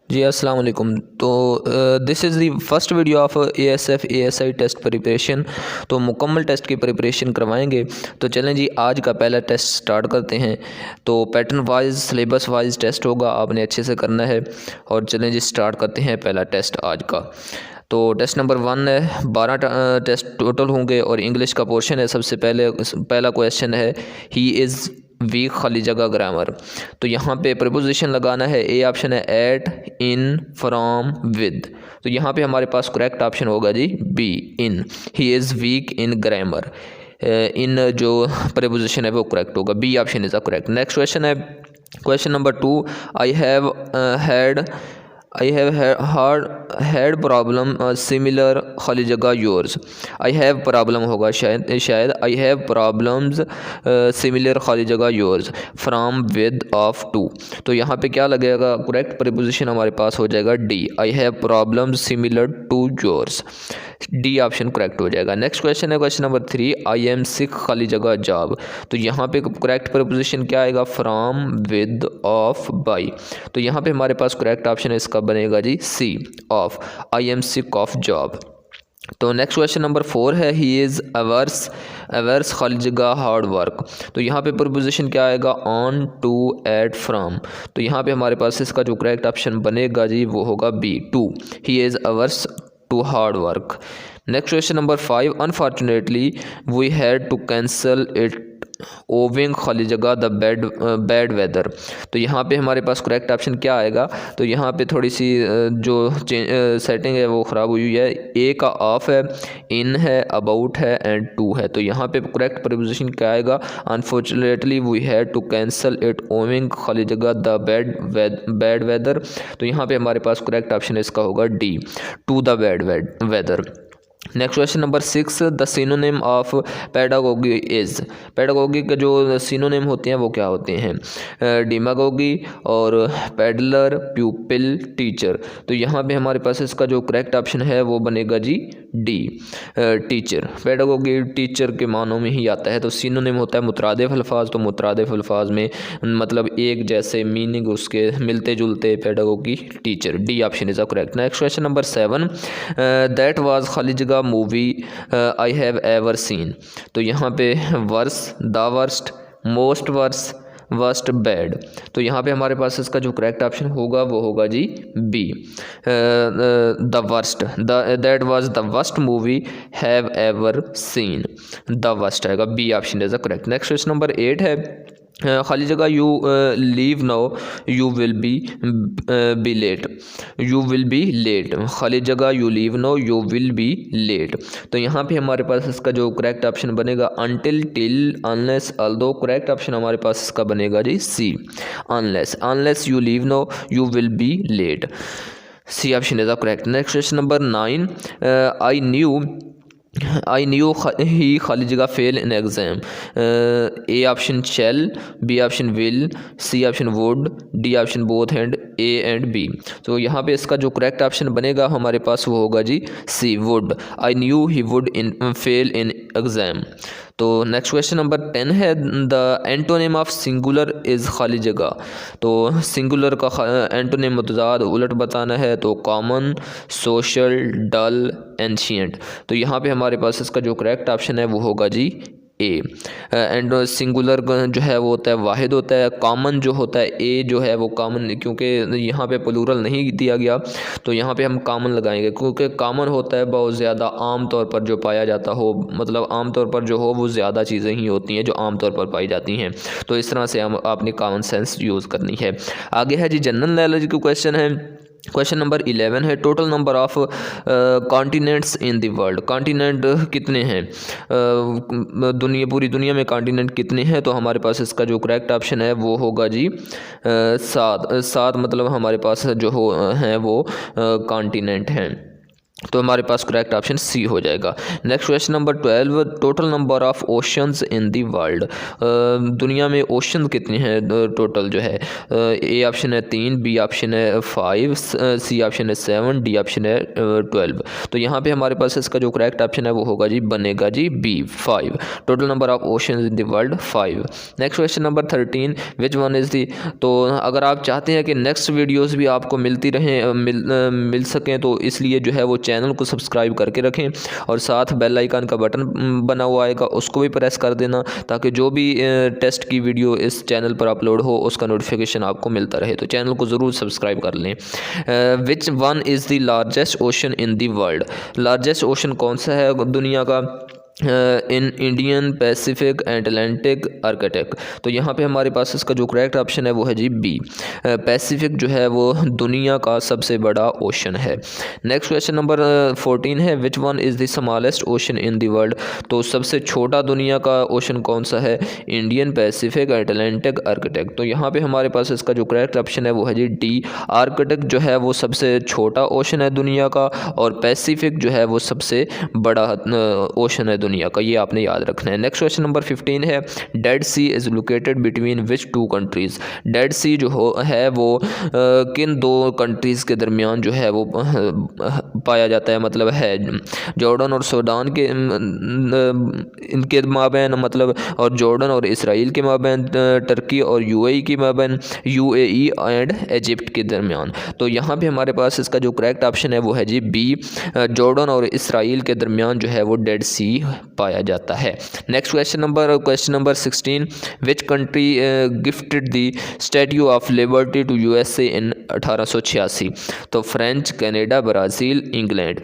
जी अस्सलाम वालेकुम। तो this is the first video of ASF ASI test preparation. तो मुकम्मल टेस्ट की प्रिपरेशन करवाएंगे। तो चलें जी, आज का पहला टेस्ट स्टार्ट करते हैं। तो pattern wise syllabus wise test होगा, आपने अच्छे से करना है। और चलें जी, स्टार्ट करते हैं पहला टेस्ट आज का। तो टेस्ट नंबर 1 है, 12 टेस्ट टोटल होंगे और इंग्लिश का पोर्शन है। सबसे पहला क्वेश्चन है, ही इज़ वीक खाली जगह ग्रामर। तो यहाँ पे प्रपोजिशन लगाना है। ए ऑप्शन है एट, इन, फ्रॉम, विद। तो यहाँ पे हमारे पास करेक्ट ऑप्शन होगा जी B, in. He is weak in grammar. In जो प्रपोजिशन है वो करेक्ट होगा, B option is the correct. Next question है question number 2, I have had problem similar खाली जगह योर्स। आई हैव प्रॉब्लम होगा शायद आई हैव प्रॉब्लम्स सिमिलर खाली जगह yours from with of to. तो यहाँ पे क्या लगेगा, करेक्ट प्रपोजिशन हमारे पास हो जाएगा D, I have problems similar to yours. D option correct हो जाएगा। नेक्स्ट क्वेश्चन है question number 3, I am sick खाली जगह जॉब। तो यहाँ पे करेक्ट प्रपोजिशन क्या आएगा, फ्रॉम, विद, ऑफ, बाई। तो यहाँ पे हमारे पास करेक्ट ऑप्शन है इसका बनेगा जी C, of. I am sick of job. तो नेक्स्ट क्वेश्चन नंबर 4 है, ही इज़ अवर्स खाली जगह हार्ड वर्क। तो यहाँ पे प्रपोजिशन क्या आएगा, ऑन, टू, एट, फ्रॉम। तो यहाँ पे हमारे पास इसका जो करेक्ट ऑप्शन बनेगा जी वो होगा B, to. He is averse to hard work. Next question number 5, unfortunately we had to cancel it owing खाली जगह द बैड वेदर। तो यहाँ पे हमारे पास करेक्ट ऑप्शन क्या आएगा, तो यहाँ पे थोड़ी सी जो सेटिंग है वो ख़राब हुई है। ए का ऑफ है, इन है, अबाउट है एंड टू है। तो यहाँ पे करेक्ट प्रपोजिशन क्या आएगा, unfortunately we had to cancel it owing खाली जगह द बैड वेदर। तो यहाँ पे हमारे पास करेक्ट ऑप्शन इसका होगा D, to the bad weather. Next question number 6, the synonym of pedagogy is. Pedagogy के जो सिनोनिम होते हैं वो क्या होते हैं, डिमागोगी और पेडलर, प्यूपिल, टीचर। तो यहाँ पे हमारे पास इसका जो करेक्ट ऑप्शन है वो बनेगा G D, teacher. Pedagogy teacher के मानों में ही आता है। तो सिनोनिम होता है मुतरादिफ अल्फाज। तो मुतरादिफ अल्फाज में मतलब एक जैसे मीनिंग उसके मिलते जुलते, pedagogy, teacher. D option is correct. Next question number 7, that was खाली जगह movie I have ever seen. तो यहाँ पे worse, the worst, most worse, worst, bad. तो यहाँ पे हमारे पास इसका जो करेक्ट ऑप्शन होगा वो होगा जी B, the worst. That was the worst movie have ever seen. The worst आएगा, B option is the correct. Next question number 8 है, खाली जगह you leave now you will be late. You will be late, खाली जगह you leave now you will be late. तो यहाँ पे हमारे पास इसका जो करेक्ट ऑप्शन बनेगा until, till, unless, although. Correct option हमारे पास इसका बनेगा जी C, unless. Unless you leave now you will be late. C option is the correct. Next question number 9, I knew he खाली जगह fail in exam. A option shall, B option will, C option would, D option both and A and B. तो यहाँ पे इसका जो correct option बनेगा हमारे पास वो होगा जी C, would. I knew he would fail in exam. तो नेक्स्ट क्वेश्चन नंबर 10 है, the antonym of singular is खाली जगह। तो सिंगुलर का एंटोनिम मुतज़ाद उलट बताना है। तो कॉमन, सोशल, डल, एंशियंट। तो यहाँ पे हमारे पास इसका जो करेक्ट ऑप्शन है वो होगा जी ए। एंड सिंगुलर जो है वो होता है वाहिद होता है। कॉमन जो होता है ए जो है वो कॉमन, क्योंकि यहाँ पे प्लूरल नहीं दिया गया तो यहाँ पे हम कॉमन लगाएंगे, क्योंकि कॉमन होता है बहुत ज़्यादा आम तौर पर जो पाया जाता हो, मतलब आम तौर पर जो हो वो ज़्यादा चीज़ें ही होती हैं जो आम तौर पर पाई जाती हैं। तो इस तरह से हम आपने कॉमन सेंस यूज़ करनी है। आगे है जी जनरल नॉलेज का क्वेश्चन है। क्वेश्चन नंबर 11 है, total number of continents in the world. Continent कितने हैं, पूरी दुनिया में कॉन्टिनेंट कितने हैं। तो हमारे पास इसका जो करेक्ट ऑप्शन है वो होगा जी 7। मतलब हमारे पास जो हैं वो कॉन्टिनेंट हैं। तो हमारे पास करेक्ट ऑप्शन सी हो जाएगा। Next question number 12, total number of oceans in the world. दुनिया में ओशन कितने हैं टोटल जो है? ए ऑप्शन है 3, बी ऑप्शन है 5, सी ऑप्शन है 7, डी ऑप्शन है 12। तो यहाँ पे हमारे पास इसका जो करेक्ट ऑप्शन है वो होगा जी, बनेगा जी B 5। Total number of oceans in the world 5। Next question number 13, which one is the. तो अगर आप चाहते हैं कि नेक्स्ट वीडियोज़ भी आपको मिलती रहें, मिल सकें, तो इसलिए जो है वो चैनल को सब्सक्राइब करके रखें और साथ बेल आइकन का बटन बना हुआ आएगा, उसको भी प्रेस कर देना, ताकि जो भी टेस्ट की वीडियो इस चैनल पर अपलोड हो उसका नोटिफिकेशन आपको मिलता रहे। तो चैनल को ज़रूर सब्सक्राइब कर लें। विच one is the largest ocean in the world. Largest ocean कौन सा है दुनिया का? In Indian Pacific Atlantic Arctic. तो यहाँ पे हमारे पास इसका जो करेक्ट ऑप्शन है वो है जी बी, पैसिफिक जो है वो दुनिया का सबसे बड़ा ओशन है। नेक्स्ट क्वेश्चन नंबर 14 है, विच one is the smallest ocean in the world. तो सबसे छोटा दुनिया का ओशन कौन सा है? Indian Pacific Atlantic Arctic. तो यहाँ पे हमारे पास इसका जो करेक्ट ऑप्शन है वो है जी डी, आर्कटिक जो है वो सबसे छोटा ओशन है दुनिया का, और पैसिफिक जो है वो सबसे बड़ा ओशन है दुनिया का। ये आपने याद रखना है। नेक्स्ट क्वेश्चन नंबर 15 है, Dead Sea is located between which 2 countries. Dead Sea जो है वो किन 2 कंट्रीज़ के दरमियान जो है वो पाया जाता है, मतलब है जॉर्डन और सूडान के इनके माबैन, मतलब, और जॉर्डन और इसराइल के माबैन, टर्की और यूएई के माबैन, यूएई एंड इजिप्ट के दरमियान। तो यहाँ पे हमारे पास इसका जो करेक्ट ऑप्शन है वो है जी बी, जॉर्डन और इसराइल के दरमियान जो है वो डेड सी पाया जाता है। Next question number 16, which country gifted the Statue of Liberty to USA in 1886। तो फ्रेंच, कनाडा, ब्राज़ील, इंग्लैंड।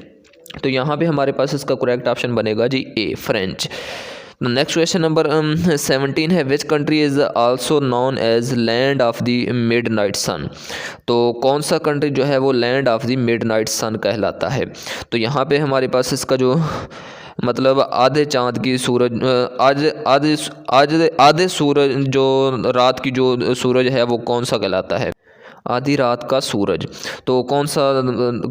तो यहाँ पे हमारे पास इसका करेक्ट ऑप्शन बनेगा जी A, French. Next question number 17 है, which country is also known as land of the midnight sun. तो कौन सा कंट्री जो है वो land of the midnight sun कहलाता है? तो यहाँ पे हमारे पास इसका जो मतलब आधे चांद की सूरज, आधे सूरज, जो रात की जो सूरज है वो कौन सा कहलाता है? आधी रात का सूरज। तो कौन सा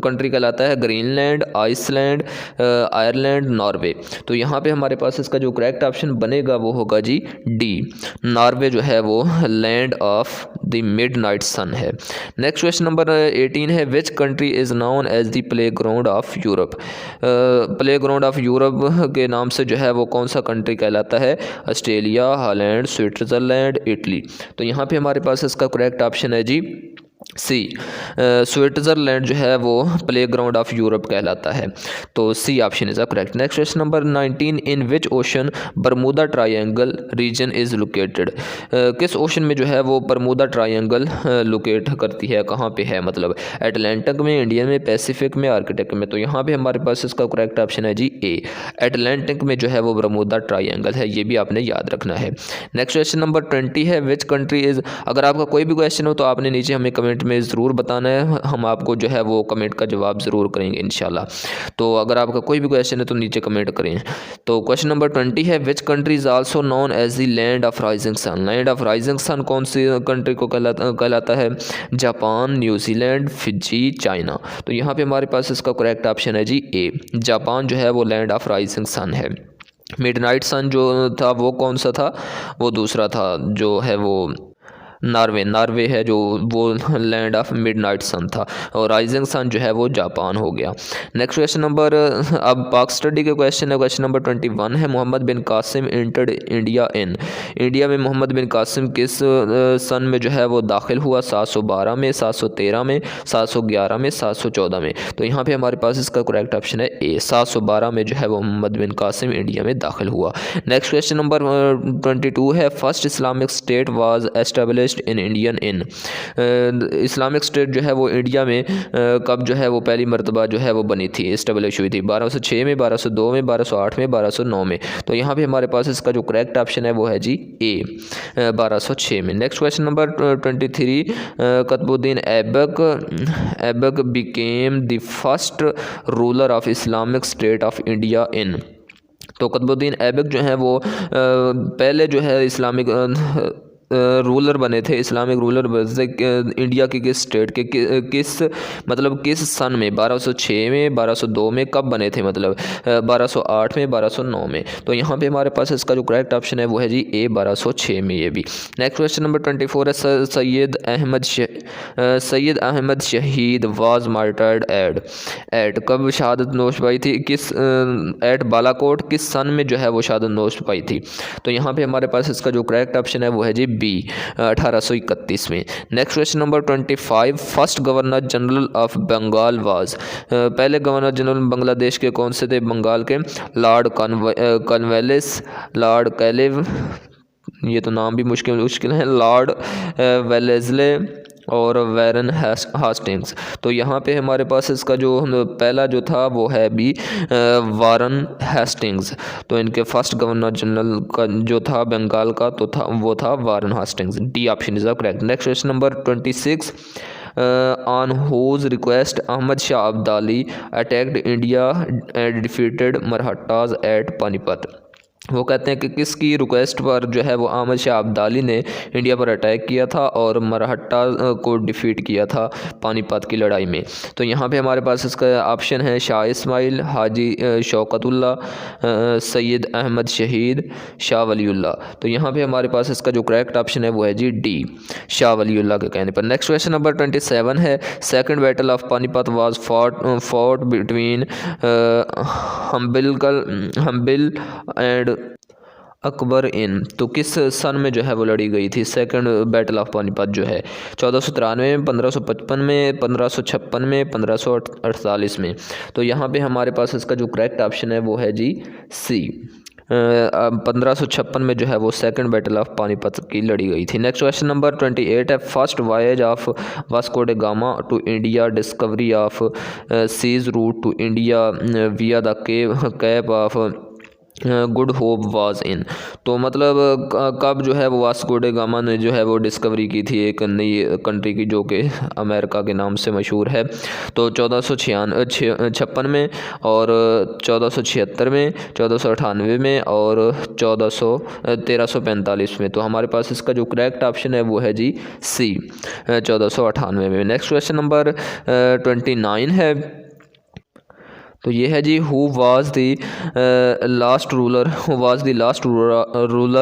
कंट्री कहलाता है? Greenland, Iceland, Ireland, Norway. तो यहाँ पे हमारे पास इसका जो करेक्ट ऑप्शन बनेगा वो होगा जी डी, नॉर्वे जो है वो land of the midnight sun है। नेक्स्ट क्वेश्चन नंबर 18 है, which country is known as the playground of Europe. Playground of Europe के नाम से जो है वो कौन सा कंट्री कहलाता है? Australia, Holland, Switzerland, Italy. तो यहाँ पे हमारे पास इसका करेक्ट ऑप्शन है जी सी, स्विट्ज़रलैंड जो है वो प्ले ग्राउंड ऑफ यूरोप कहलाता है। तो C option is correct. Next question number 19, in which ocean Bermuda Triangle region is located. किस ओशन में जो है वो बरमूदा ट्रायंगल लोकेट करती है, कहाँ पे है? मतलब अटलांटिक में, इंडियन में, पैसिफिक में, आर्कटिक में। तो यहाँ पे हमारे पास इसका करेक्ट ऑप्शन है जी ए, अटलांटिक में जो है वो बरमूदा ट्रायंगल है। ये भी आपने याद रखना है। नेक्स्ट क्वेश्चन नंबर 20 है, विच कंट्री इज़। अगर आपका कोई भी क्वेश्चन हो तो आपने नीचे हमें कमेंट में ज़रूर बताना है, हम आपको जो है वो कमेंट का जवाब ज़रूर करेंगे इंशाल्लाह। तो अगर आपका कोई भी क्वेश्चन है तो नीचे कमेंट करें। तो क्वेश्चन नंबर 20 है, which country is also known as the land of rising sun. Land of rising sun कौन सी कंट्री को कहलाता है? Japan, New Zealand, Fiji, China. तो यहाँ पे हमारे पास इसका करेक्ट ऑप्शन है जी ए, जापान जो है वो लैंड ऑफ राइजिंग सन है। मिडनाइट सन जो था वो कौन सा था? वो दूसरा था, जो है वो नॉर्वे है, जो वो लैंड ऑफ मिडनाइट सन था, और राइजिंग सन जो है वो जापान हो गया। नेक्स्ट क्वेश्चन नंबर, अब पाक स्टडी के क्वेश्चन है। क्वेश्चन नंबर 21 है, Mohammad bin Qasim entered India in. India में मोहम्मद बिन कासिम किस सन में जो है वो दाखिल हुआ? 712 में, 713 में, 711 में, 714 में। तो यहाँ पे हमारे पास इसका करेक्ट ऑप्शन है ए, 712 में जो है वो मोहम्मद बिन कासिम इंडिया में दाखिल हुआ। नेक्स्ट क्वेश्चन नंबर 22 है, first Islamic state was established in Indian in. Islamic state जो है वो इंडिया में कब जो है वो पहली मरतबा जो है वो बनी थी, इस्टेब्लिश हुई थी? 1206 में, 1202 में, 1208 में, 1209 में। तो यहाँ पे हमारे पास इसका जो करेक्ट ऑप्शन है वो है जी ए, 1206 में। Next question number 23, Qutbuddin Aibak became the first ruler of Islamic state of India in. तो कुतुबुद्दीन ऐबक जो है वो पहले जो है इस्लामिक रूलर बने थे, इस्लामिक रूलर बने थे इंडिया के किस स्टेट के किस मतलब किस सन में, 1206 में, 1202 में, कब बने थे, मतलब 1208 में, 1209 में। तो यहाँ पे हमारे पास इसका जो करेक्ट ऑप्शन है वो है जी ए 1206 में ये भी। नेक्स्ट क्वेश्चन नंबर 24 है सैयद अहमद शहीद वाज मार्टर्ड एट कब शहादत नोश पाई थी, किस एट बालाकोट किस सन में जो है वो शहादत नोश पाई थी। तो यहाँ पे हमारे पास इसका जो करेक्ट ऑप्शन है वो है जी बी 1831 में। Next question number 25 first governor general of Bengal was, पहले गवर्नर जनरल बांग्लादेश के कौन से थे, बंगाल के, लॉर्ड कॉर्नवालिस, लॉर्ड कैलिव, ये तो नाम भी मुश्किल है, लॉर्ड वेलेस्ले और वैरन हास्टिंग्स। तो यहाँ पे हमारे पास इसका जो पहला जो था वो है भी वारन हेस्टिंग्स। तो इनके फर्स्ट गवर्नर जनरल का जो था बंगाल का तो था वो था Warren Hastings. D option is correct. Next question number 26 on whose request Ahmad Shah Abdali attacked India and defeated Marathas at Panipat. वो कहते हैं कि किसकी रिक्वेस्ट पर जो है वो अहमद शाह अब्दाली ने इंडिया पर अटैक किया था और मराठा को डिफीट किया था पानीपत की लड़ाई में। तो यहाँ पे हमारे पास इसका ऑप्शन है शाह इस्माइल, हाजी शौकतुल्ला, सैयद अहमद शहीद, शाह वलीउल्लाह। तो यहाँ पे हमारे पास इसका जो करेक्ट ऑप्शन है वो है जी डी शाह वलीउल्लाह के कहने पर। नेक्स्ट क्वेश्चन नंबर 27 है second battle of Panipat was fought between हम्बिल एंड अकबर इन। तो किस सन में जो है वो लड़ी गई थी सेकंड बैटल ऑफ पानीपत जो है, 1493 में, 1555 में, 1556 में, 1548 में। तो यहाँ पे हमारे पास इसका जो करेक्ट ऑप्शन है वो है जी सी 1556 में जो है वो सेकंड बैटल ऑफ पानीपत की लड़ी गई थी। नेक्स्ट क्वेश्चन नंबर 28 है first voyage of Vasco da Gama to India, discovery of seas route to India via the cape of good hope was in. तो मतलब कब जो है वो वास्को डे गामा ने जो है वो डिस्कवरी की थी एक नई कंट्री की जो कि अमेरिका के नाम से मशहूर है। तो 1456 में और 1476 में, 1498 में और 1345 में। तो हमारे पास इसका जो करेक्ट ऑप्शन है वो है जी सी 1498 में। नेक्स्ट क्वेश्चन नंबर 29 है। तो ये है जी who was the last ruler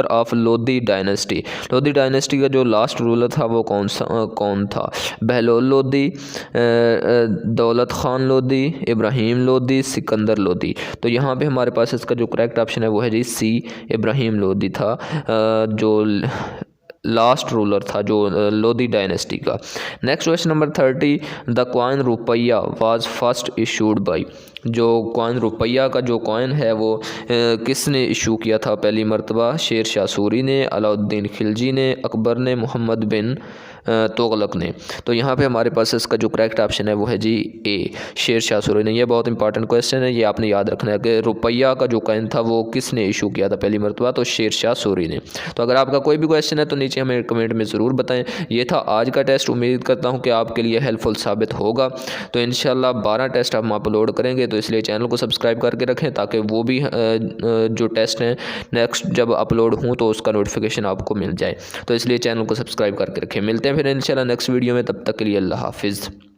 of Lodhi dynasty. Lodhi dynasty का जो लास्ट रूलर था वो कौन था, बहलोल लोधी, दौलत खान लोधी, इब्राहिम लोधी, सिकंदर लोधी। तो यहाँ पे हमारे पास इसका जो करेक्ट ऑप्शन है वो है जी सी इब्राहिम लोधी था जो लास्ट रूलर था जो लोधी डायनेस्टी का। Next question number 30 the coin रुपया वाज फर्स्ट इशूड बाई। जो कॉइन रुपया का जो कॉइन है वो किसने इशू किया था पहली मरतबा, शेर शाह सूरी ने, अलाउद्दीन खिलजी ने, अकबर ने, मोहम्मद बिन तुगलक ने। तो यहाँ पे हमारे पास इसका जो करेक्ट ऑप्शन है वो है जी ए शेर शाह सूरी ने। ये बहुत इंपॉर्टेंट क्वेश्चन है, ये आपने याद रखना है कि रुपया का जो कॉइन था वो किसने इशू किया था पहली मरतबा, तो शेर शाह सूरी ने। तो अगर आपका कोई भी क्वेश्चन है तो नीचे हमें कमेंट में ज़रूर बताएं। ये था आज का टेस्ट, उम्मीद करता हूँ कि आपके लिए हेल्पफुल साबित होगा। तो इंशाल्लाह 12 टेस्ट हम अपलोड करेंगे, तो इसलिए चैनल को सब्सक्राइब करके रखें ताकि वो भी जो टेस्ट हैं नेक्स्ट जब अपलोड हों तो उसका नोटिफिकेशन आपको मिल जाए। तो इसलिए चैनल को सब्सक्राइब करके रखें। मिलते हैं फिर इंशाल्लाह नेक्स्ट वीडियो में, तब तक के लिए अल्लाह हाफिज़।